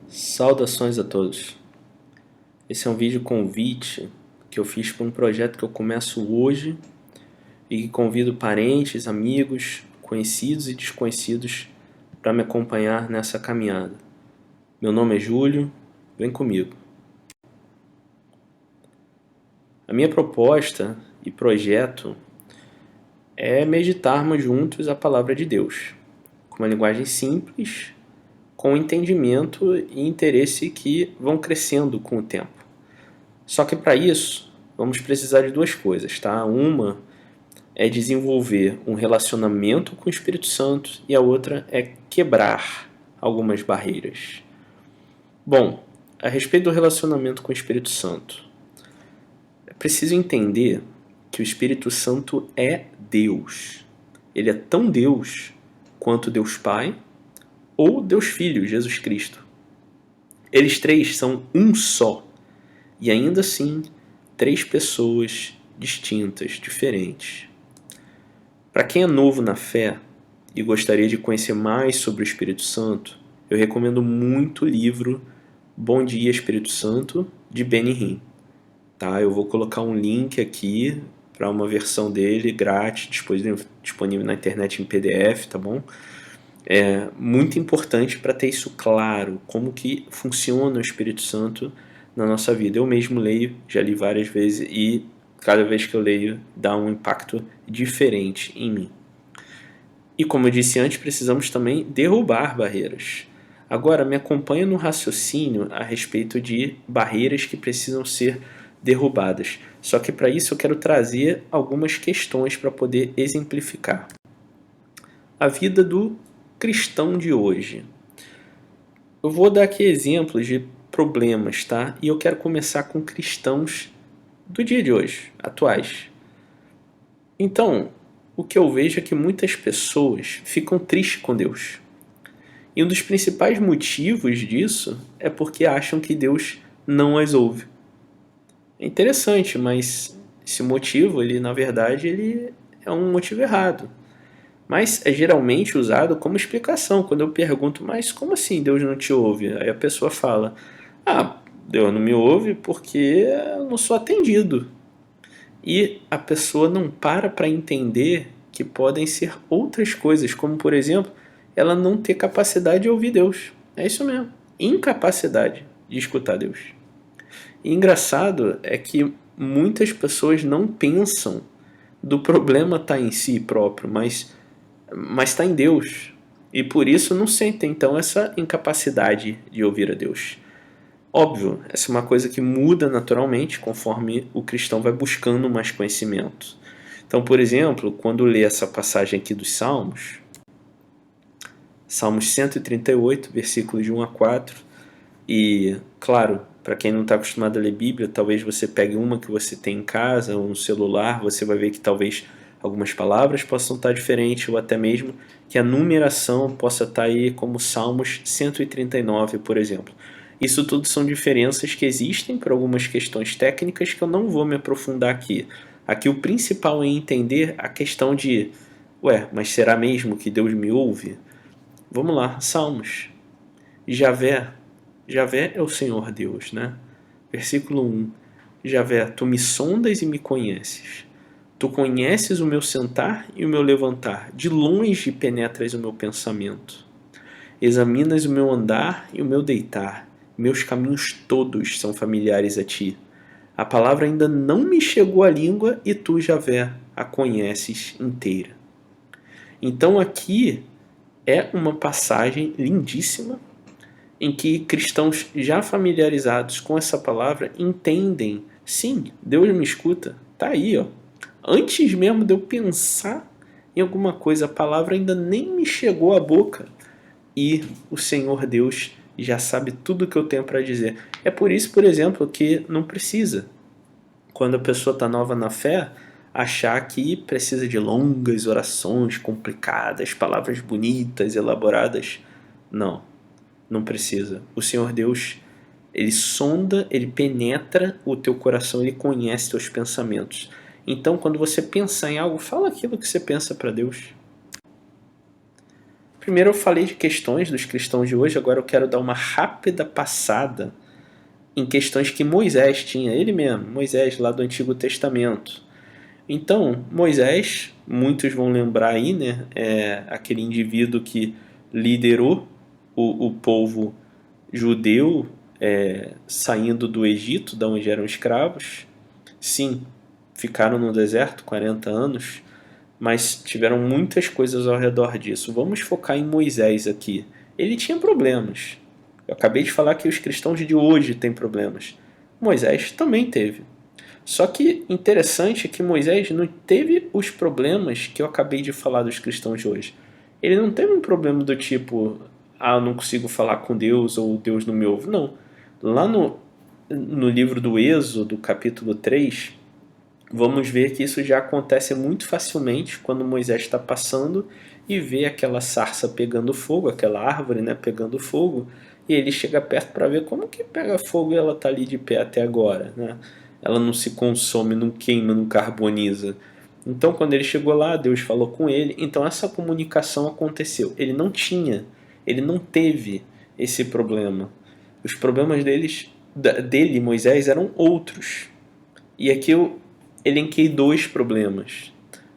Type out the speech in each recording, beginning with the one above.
Saudações a todos. Esse é um vídeo convite que eu fiz para um projeto que eu começo hoje e que convido parentes, amigos, conhecidos e desconhecidos para me acompanhar nessa caminhada. Meu nome é Júlio, vem comigo. A minha proposta e projeto é meditarmos juntos a palavra de Deus, com uma linguagem simples, com entendimento e interesse que vão crescendo com o tempo. Só que para isso, vamos precisar de duas coisas, tá? Uma é desenvolver um relacionamento com o Espírito Santo e a outra é quebrar algumas barreiras. Bom, a respeito do relacionamento com o Espírito Santo, é preciso entender que o Espírito Santo é Deus. Ele é tão Deus quanto Deus Pai ou Deus Filho, Jesus Cristo. Eles três são um só. E ainda assim, três pessoas distintas, diferentes. Para quem é novo na fé e gostaria de conhecer mais sobre o Espírito Santo, eu recomendo muito o livro Bom Dia Espírito Santo, de Benny Hinn. Tá? Eu vou colocar um link aqui para uma versão dele grátis, disponível na internet em PDF, tá bom? É muito importante para ter isso claro, como que funciona o Espírito Santo na nossa vida. Eu mesmo leio, já li várias vezes e cada vez que eu leio dá um impacto diferente em mim. E como eu disse antes, precisamos também derrubar barreiras. Agora, me acompanha no raciocínio a respeito de barreiras que precisam ser derrubadas. Só que para isso eu quero trazer algumas questões para poder exemplificar. A vida do cristão de hoje. Eu vou dar aqui exemplos de problemas, tá? E eu quero começar com cristãos do dia de hoje, atuais. Então, o que eu vejo é que muitas pessoas ficam tristes com Deus. E um dos principais motivos disso é porque acham que Deus não as ouve. É interessante, mas esse motivo, na verdade, ele é um motivo errado. Mas é geralmente usado como explicação. Quando eu pergunto, mas como assim Deus não te ouve? Aí a pessoa fala, Deus não me ouve porque eu não sou atendido. E a pessoa não para entender que podem ser outras coisas, como por exemplo, ela não ter capacidade de ouvir Deus. É isso mesmo, incapacidade de escutar Deus. E engraçado é que muitas pessoas não pensam do problema estar em si próprio, mas está em Deus. E por isso não sentem então essa incapacidade de ouvir a Deus. Óbvio, essa é uma coisa que muda naturalmente conforme o cristão vai buscando mais conhecimento. Então, por exemplo, quando lê essa passagem aqui dos Salmos, Salmos 138, versículos de 1 a 4, e, claro, para quem não está acostumado a ler Bíblia, talvez você pegue uma que você tem em casa ou no celular, você vai ver que talvez algumas palavras possam estar diferentes, ou até mesmo que a numeração possa estar aí como Salmos 139, por exemplo. Isso tudo são diferenças que existem por algumas questões técnicas que eu não vou me aprofundar aqui. Aqui o principal é entender a questão de, mas será mesmo que Deus me ouve? Vamos lá, Salmos. Javé é o Senhor Deus, né? Versículo 1. Javé, tu me sondas e me conheces. Tu conheces o meu sentar e o meu levantar. De longe penetras o meu pensamento. Examinas o meu andar e o meu deitar. Meus caminhos todos são familiares a ti. A palavra ainda não me chegou à língua e tu, Javé, a conheces inteira. Então aqui é uma passagem lindíssima em que cristãos já familiarizados com essa palavra entendem, sim, Deus me escuta, tá aí, ó. Antes mesmo de eu pensar em alguma coisa, a palavra ainda nem me chegou à boca e o Senhor Deus já sabe tudo o que eu tenho para dizer. É por isso, por exemplo, que não precisa, quando a pessoa está nova na fé, achar que precisa de longas orações complicadas, palavras bonitas, elaboradas. Não precisa. O Senhor Deus, ele sonda, ele penetra o teu coração, ele conhece teus pensamentos. Então, quando você pensar em algo, fala aquilo que você pensa para Deus. Primeiro eu falei de questões dos cristãos de hoje, agora eu quero dar uma rápida passada em questões que Moisés tinha, ele mesmo, Moisés lá do Antigo Testamento. Então, Moisés, muitos vão lembrar aí, né, é aquele indivíduo que liderou o povo judeu saindo do Egito, da onde eram escravos. Sim, ficaram no deserto 40 anos, mas tiveram muitas coisas ao redor disso. Vamos focar em Moisés aqui. Ele tinha problemas. Eu acabei de falar que os cristãos de hoje têm problemas. Moisés também teve. Só que interessante é que Moisés não teve os problemas que eu acabei de falar dos cristãos de hoje. Ele não teve um problema do tipo, eu não consigo falar com Deus ou Deus não me ouve. Não. Lá no livro do Êxodo, capítulo 3, vamos ver que isso já acontece muito facilmente quando Moisés está passando e vê aquela sarça pegando fogo, aquela árvore, né, pegando fogo, e ele chega perto para ver como que pega fogo e ela está ali de pé até agora, né? Ela não se consome, não queima, não carboniza. Então, quando ele chegou lá, Deus falou com ele. Então, essa comunicação aconteceu. Ele não teve esse problema. Os problemas dele, Moisés, eram outros. E aqui eu elenquei dois problemas.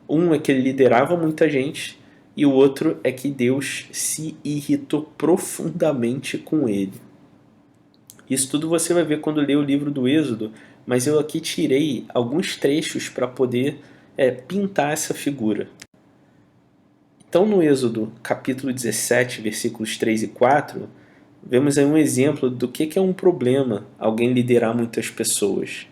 Um é que ele liderava muita gente e o outro é que Deus se irritou profundamente com ele. Isso tudo você vai ver quando ler o livro do Êxodo, mas eu aqui tirei alguns trechos para poder pintar essa figura. Então, no Êxodo, capítulo 17, versículos 3 e 4, vemos aí um exemplo do que é um problema alguém liderar muitas pessoas.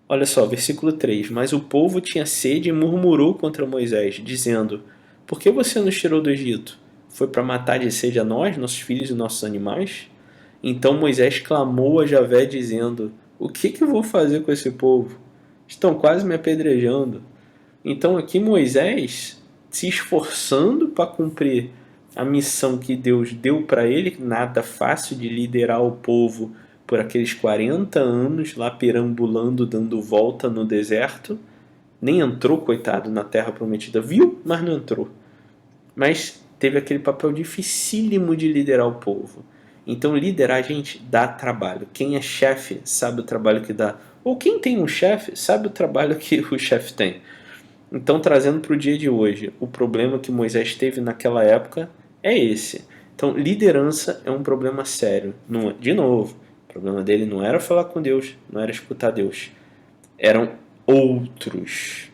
Olha só, versículo 3. Mas o povo tinha sede e murmurou contra Moisés, dizendo: Por que você nos tirou do Egito? Foi para matar de sede a nós, nossos filhos e nossos animais? Então Moisés clamou a Javé, dizendo: O que eu vou fazer com esse povo? Estão quase me apedrejando. Então aqui Moisés se esforçando para cumprir a missão que Deus deu para ele, nada fácil de liderar o povo por aqueles 40 anos lá perambulando, dando volta no deserto. Nem entrou, coitado, na terra prometida. Viu, mas não entrou. Mas teve aquele papel dificílimo de liderar o povo. Então liderar, gente, dá trabalho. Quem é chefe sabe o trabalho que dá. Ou quem tem um chefe sabe o trabalho que o chefe tem. Então, trazendo para o dia de hoje, o problema que Moisés teve naquela época é esse. Então, liderança é um problema sério. Não, de novo, o problema dele não era falar com Deus, não era escutar Deus. Eram outros.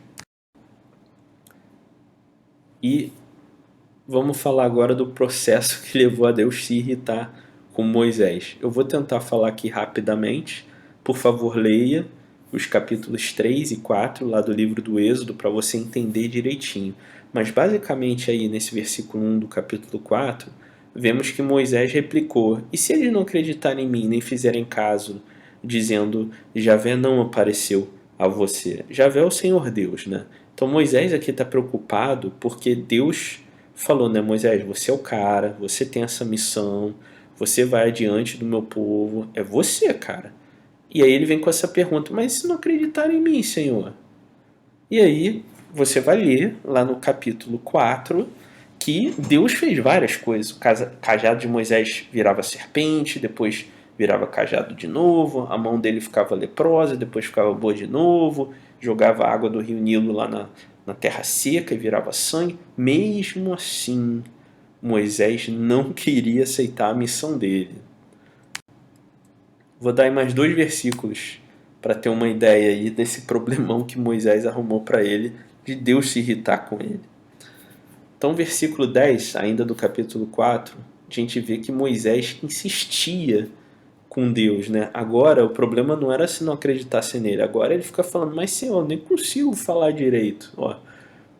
E vamos falar agora do processo que levou a Deus se irritar com Moisés. Eu vou tentar falar aqui rapidamente. Por favor, leia os capítulos 3 e 4 lá do livro do Êxodo para você entender direitinho. Mas basicamente aí nesse versículo 1 do capítulo 4, vemos que Moisés replicou: E se eles não acreditarem em mim, nem fizerem caso, dizendo: Javé não apareceu a você. Javé é o Senhor Deus, né? Então Moisés aqui está preocupado porque Deus falou, né, Moisés, você é o cara, você tem essa missão, você vai adiante do meu povo, é você, cara. E aí ele vem com essa pergunta: mas se não acreditarem em mim, Senhor? E aí você vai ler lá no capítulo 4 que Deus fez várias coisas. O cajado de Moisés virava serpente, depois virava cajado de novo, a mão dele ficava leprosa, depois ficava boa de novo, jogava a água do rio Nilo lá na terra seca e virava sangue. Mesmo assim, Moisés não queria aceitar a missão dele. Vou dar aí mais 2 versículos para ter uma ideia aí desse problemão que Moisés arrumou para ele, de Deus se irritar com ele. Então, versículo 10, ainda do capítulo 4, a gente vê que Moisés insistia com Deus, né? Agora, o problema não era se não acreditasse nele. Agora ele fica falando: mas Senhor, eu nem consigo falar direito. Ó,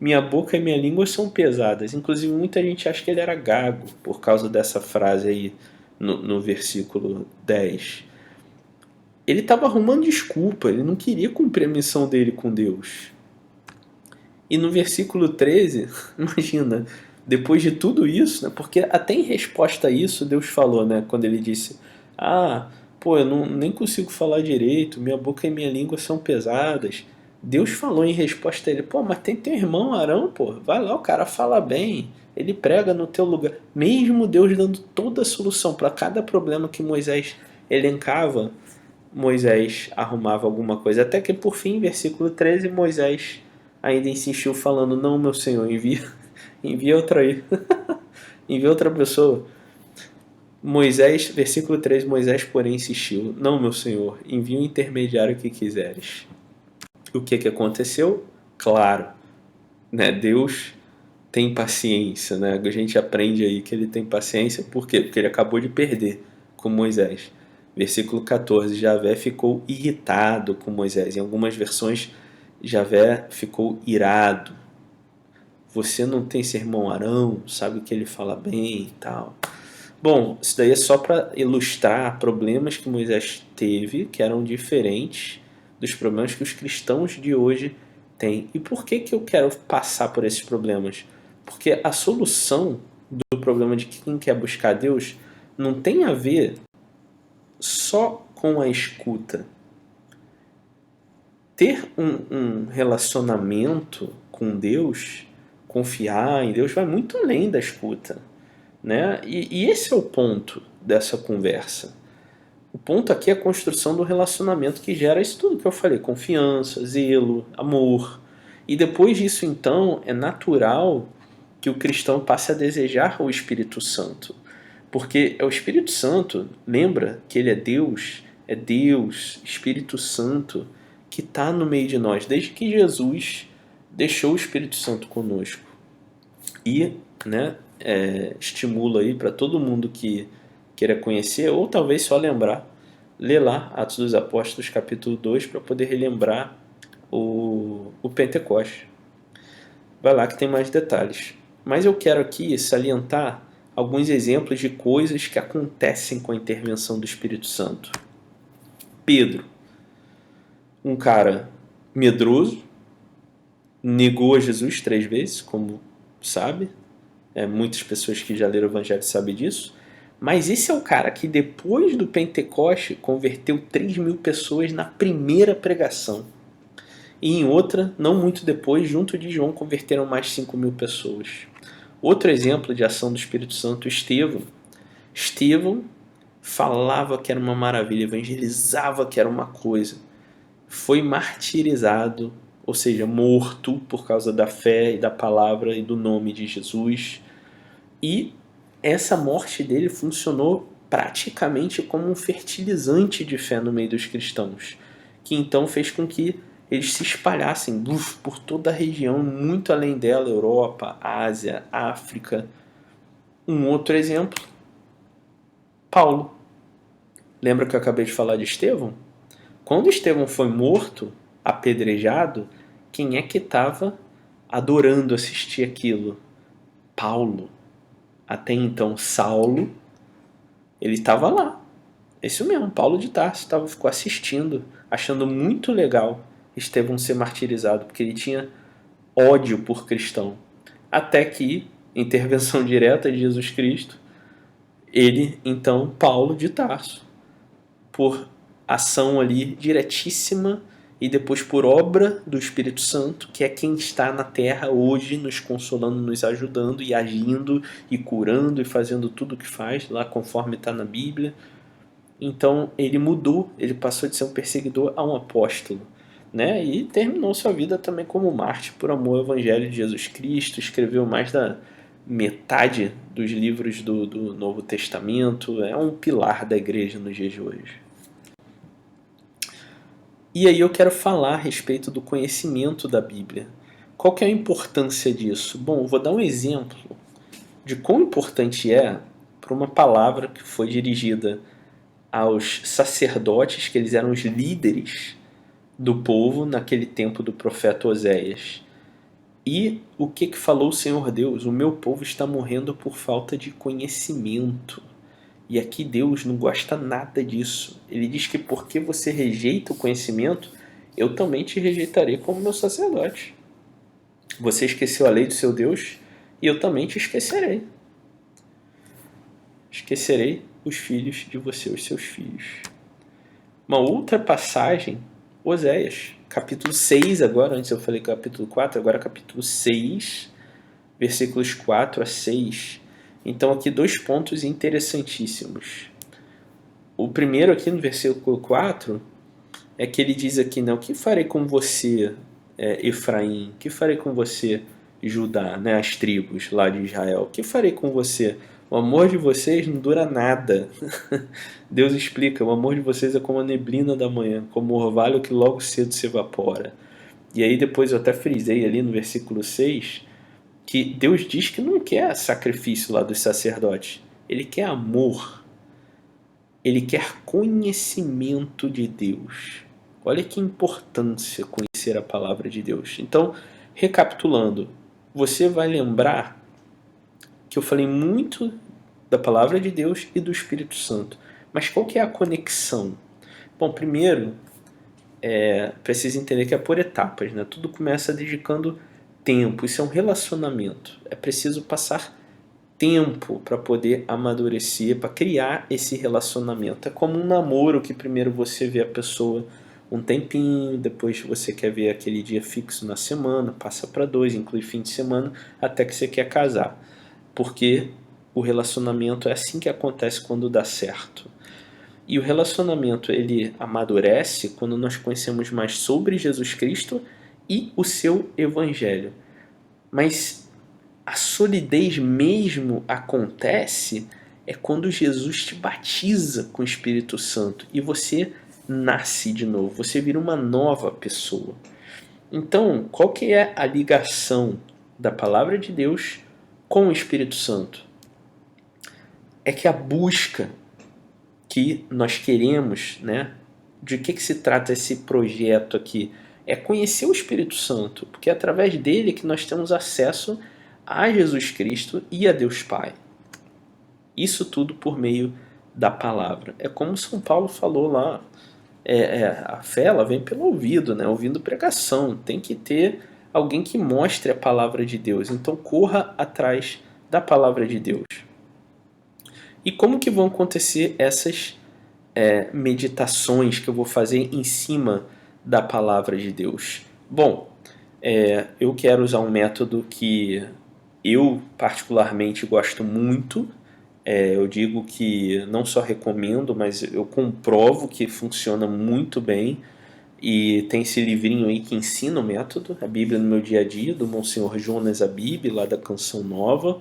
minha boca e minha língua são pesadas. Inclusive, muita gente acha que ele era gago por causa dessa frase aí no versículo 10. Ele estava arrumando desculpa, ele não queria cumprir a missão dele com Deus. E no versículo 13, imagina, depois de tudo isso, né, porque até em resposta a isso Deus falou, né, quando ele disse: eu nem consigo falar direito, minha boca e minha língua são pesadas. Deus falou em resposta a ele, pô, mas tem teu irmão Arão, pô, vai lá, o cara fala bem, ele prega no teu lugar. Mesmo Deus dando toda a solução para cada problema que Moisés elencava, Moisés arrumava alguma coisa. Até que por fim, versículo 13, Moisés ainda insistiu falando, não, meu Senhor, envia outra aí, envia outra pessoa. Moisés, versículo 3, Moisés porém insistiu, não, meu Senhor, envia o intermediário que quiseres. O que aconteceu? Claro, né? Deus tem paciência, né? A gente aprende aí que ele tem paciência, por quê? Porque ele acabou de perder com Moisés. Versículo 14, Javé ficou irritado com Moisés. Em algumas versões, Javé ficou irado. Você não tem seu irmão Arão, sabe que ele fala bem e tal. Bom, isso daí é só para ilustrar problemas que Moisés teve, que eram diferentes dos problemas que os cristãos de hoje têm. E por que eu quero passar por esses problemas? Porque a solução do problema de quem quer buscar Deus não tem a ver só com a escuta. Ter um relacionamento com Deus, confiar em Deus, vai muito além da escuta. Né? E esse é o ponto dessa conversa. O ponto aqui é a construção do relacionamento que gera isso tudo que eu falei: confiança, zelo, amor. E depois disso, então, é natural que o cristão passe a desejar o Espírito Santo. Porque é o Espírito Santo, lembra que ele é Deus, Espírito Santo, que está no meio de nós, desde que Jesus deixou o Espírito Santo conosco. E, né, estimulo aí para todo mundo que queira conhecer, ou talvez só lembrar, ler lá Atos dos Apóstolos capítulo 2 para poder relembrar o Pentecoste. Vai lá que tem mais detalhes. Mas eu quero aqui salientar alguns exemplos de coisas que acontecem com a intervenção do Espírito Santo. Pedro, um cara medroso, negou a Jesus 3 vezes, como sabe. Muitas pessoas que já leram o Evangelho sabem disso. Mas esse é o cara que depois do Pentecoste converteu 3.000 pessoas na primeira pregação. E em outra, não muito depois, junto de João, converteram mais 5.000 pessoas. Outro exemplo de ação do Espírito Santo, Estevão. Estevão falava que era uma maravilha, evangelizava que era uma coisa. Foi martirizado, ou seja, morto por causa da fé e da palavra e do nome de Jesus. E essa morte dele funcionou praticamente como um fertilizante de fé no meio dos cristãos, que então fez com que eles se espalhassem por toda a região, muito além dela, Europa, Ásia, África. Um outro exemplo, Paulo. Lembra que eu acabei de falar de Estevão? Quando Estevão foi morto, apedrejado, quem é que estava adorando assistir aquilo? Paulo. Até então, Saulo, ele estava lá. Isso mesmo, Paulo de Tarso ficou assistindo, achando muito legal Estevão ser martirizado, porque ele tinha ódio por cristão. Até que, intervenção direta de Jesus Cristo, ele, então, Paulo de Tarso, por ação ali diretíssima e depois por obra do Espírito Santo, que é quem está na terra hoje nos consolando, nos ajudando e agindo e curando e fazendo tudo o que faz, lá conforme está na Bíblia. Então ele mudou, ele passou de ser um perseguidor a um apóstolo, né? E terminou sua vida também como mártir por amor ao Evangelho de Jesus Cristo, escreveu mais da metade dos livros do Novo Testamento, é um pilar da igreja nos dias de hoje. E aí eu quero falar a respeito do conhecimento da Bíblia. Qual que é a importância disso? Bom, vou dar um exemplo de quão importante é para uma palavra que foi dirigida aos sacerdotes, que eles eram os líderes do povo naquele tempo do profeta Oséias. E o que falou o Senhor Deus? O meu povo está morrendo por falta de conhecimento. E aqui Deus não gosta nada disso. Ele diz que porque você rejeita o conhecimento, eu também te rejeitarei como meu sacerdote. Você esqueceu a lei do seu Deus e eu também te esquecerei. Esquecerei os filhos de você, os seus filhos. Uma outra passagem, Oséias. capítulo 6 agora, antes eu falei capítulo 4, agora capítulo 6, versículos 4 a 6. Então aqui 2 pontos interessantíssimos. O primeiro aqui no versículo 4 é que ele diz aqui, né, o que farei com você, Efraim? O que farei com você, Judá, né, as tribos lá de Israel? O que farei com você? O amor de vocês não dura nada. Deus explica, o amor de vocês é como a neblina da manhã, como o orvalho que logo cedo se evapora. E aí depois eu até frisei ali no versículo 6, que Deus diz que não quer sacrifício lá dos sacerdotes. Ele quer amor. Ele quer conhecimento de Deus. Olha que importância conhecer a palavra de Deus. Então, recapitulando, você vai lembrar que eu falei muito da palavra de Deus e do Espírito Santo. Mas qual que é a conexão? Bom, primeiro, precisa entender que é por etapas, né? Tudo começa dedicando tempo. Isso é um relacionamento. É preciso passar tempo para poder amadurecer, para criar esse relacionamento. É como um namoro que primeiro você vê a pessoa um tempinho, depois você quer ver aquele dia fixo na semana, passa para 2, inclui fim de semana, até que você quer casar. Porque o relacionamento é assim que acontece quando dá certo. E o relacionamento ele amadurece quando nós conhecemos mais sobre Jesus Cristo e o seu evangelho. Mas a solidez mesmo acontece quando Jesus te batiza com o Espírito Santo e você nasce de novo, você vira uma nova pessoa. Então, qual que é a ligação da palavra de Deus com o Espírito Santo? É que a busca que nós queremos, né? De que se trata esse projeto aqui? É conhecer o Espírito Santo, porque é através dele que nós temos acesso a Jesus Cristo e a Deus Pai. Isso tudo por meio da palavra. É como São Paulo falou lá, a fé ela vem pelo ouvido, né? Ouvindo pregação. Tem que ter alguém que mostre a palavra de Deus. Então corra atrás da palavra de Deus. E como que vão acontecer essas meditações que eu vou fazer em cima da palavra de Deus? Bom, eu quero usar um método que eu particularmente gosto muito. Eu digo que não só recomendo, mas eu comprovo que funciona muito bem. E tem esse livrinho aí que ensina o método, a Bíblia no meu dia a dia, do Monsenhor Jonas Abib, lá da Canção Nova.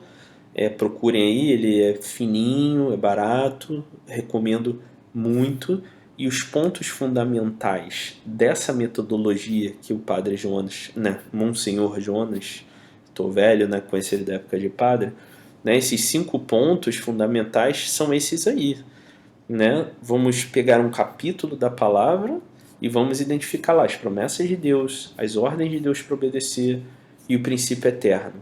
Procurem aí, ele é fininho, é barato, recomendo muito. E os pontos fundamentais dessa metodologia que o Padre Jonas, né, Monsenhor Jonas, estou velho, né, conheci ele da época de padre, né, esses 5 pontos fundamentais são esses aí. Né? Vamos pegar um capítulo da palavra e vamos identificar lá as promessas de Deus, as ordens de Deus para obedecer e o princípio eterno.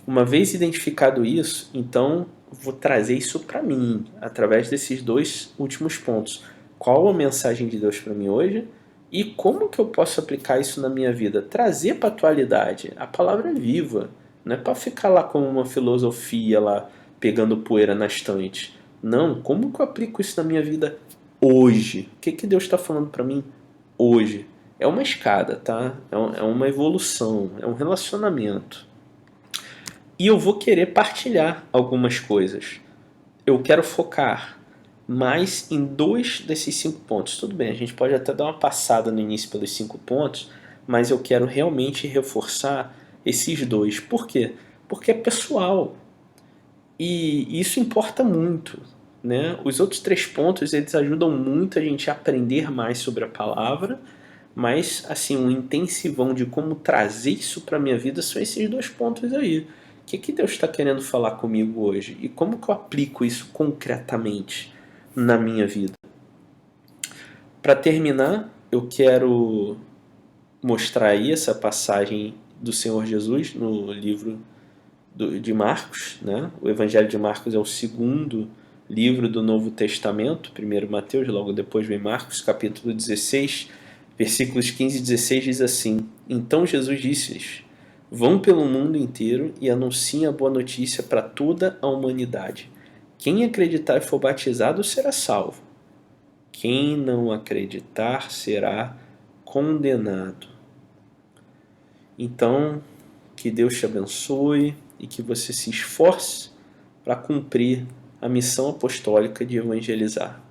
Uma vez identificado isso, então vou trazer isso para mim, através desses 2 últimos pontos. Qual a mensagem de Deus para mim hoje e como que eu posso aplicar isso na minha vida? Trazer para a atualidade. A palavra é viva, não é para ficar lá como uma filosofia lá pegando poeira na estante. Não, como que eu aplico isso na minha vida hoje? O que Deus está falando para mim hoje? É uma escada, tá? É uma evolução, é um relacionamento. E eu vou querer partilhar algumas coisas. Eu quero focar mais em 2 desses 5 pontos. Tudo bem, a gente pode até dar uma passada no início pelos 5 pontos, mas eu quero realmente reforçar esses 2. Por quê? Porque é pessoal. E isso importa muito. Né? Os outros 3 pontos eles ajudam muito a gente a aprender mais sobre a palavra, mas assim, um intensivão de como trazer isso para a minha vida são esses 2 pontos aí. O que Deus está querendo falar comigo hoje? E como que eu aplico isso concretamente na minha vida? Para terminar, eu quero mostrar aí essa passagem do Senhor Jesus no livro de Marcos. Né? O Evangelho de Marcos é o 2º livro do Novo Testamento, primeiro Mateus, logo depois vem Marcos, capítulo 16, versículos 15 e 16 diz assim: Então Jesus disse-lhes: Vão pelo mundo inteiro e anunciem a boa notícia para toda a humanidade. Quem acreditar e for batizado será salvo. Quem não acreditar será condenado. Então, que Deus te abençoe e que você se esforce para cumprir a missão apostólica de evangelizar.